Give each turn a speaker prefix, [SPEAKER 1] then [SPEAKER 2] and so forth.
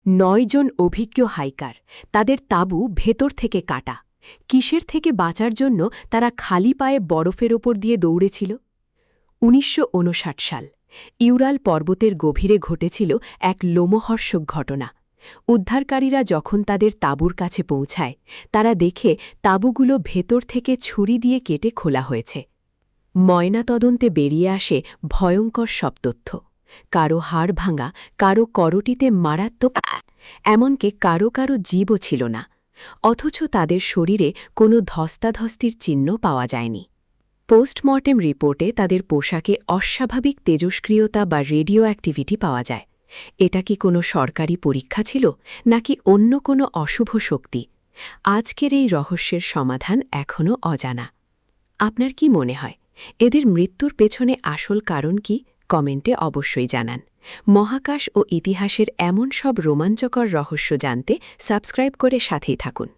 [SPEAKER 1] ৯ জন অভিজ্ঞ হাইকার, তাদের তাঁবু ভেতর থেকে কাটা। কিসের থেকে বাঁচার জন্য তারা খালি পায়ে বরফের ওপর দিয়ে দৌড়েছিল? ১৯৫৯ সাল ইউরাল পর্বতের গভীরে ঘটেছিল এক লোমহর্ষক ঘটনা। উদ্ধারকারীরা যখন তাদের তাঁবুর কাছে পৌঁছায়, তারা দেখে তাঁবুগুলো ভেতর থেকে ছুরি দিয়ে কেটে খোলা হয়েছে। ময়নাতদন্তে বেরিয়ে আসে ভয়ঙ্কর সব তথ্য। কারো হাড় ভাঙা, কারো করটিতে মারাত্মক, এমনকি কারো কারো জীবও ছিল না। অথচ তাদের শরীরে কোনো ধস্তাধস্তির চিহ্ন পাওয়া যায়নি। পোস্টমর্টেম রিপোর্টে তাদের পোশাকে অস্বাভাবিক তেজস্ক্রিয়তা বা রেডিও অ্যাক্টিভিটি পাওয়া যায়। এটা কি কোনো সরকারি পরীক্ষা ছিল, নাকি অন্য কোনো অশুভ শক্তি? আজকের এই রহস্যের সমাধান এখনও অজানা। আপনার কি মনে হয়, এদের মৃত্যুর পেছনে আসল কারণ কি? কমেন্টে অবশ্যই জানান। মহাকাশ ও ইতিহাসের এমন সব রোমাঞ্চকর রহস্য জানতে সাবস্ক্রাইব করে সাথেই থাকুন।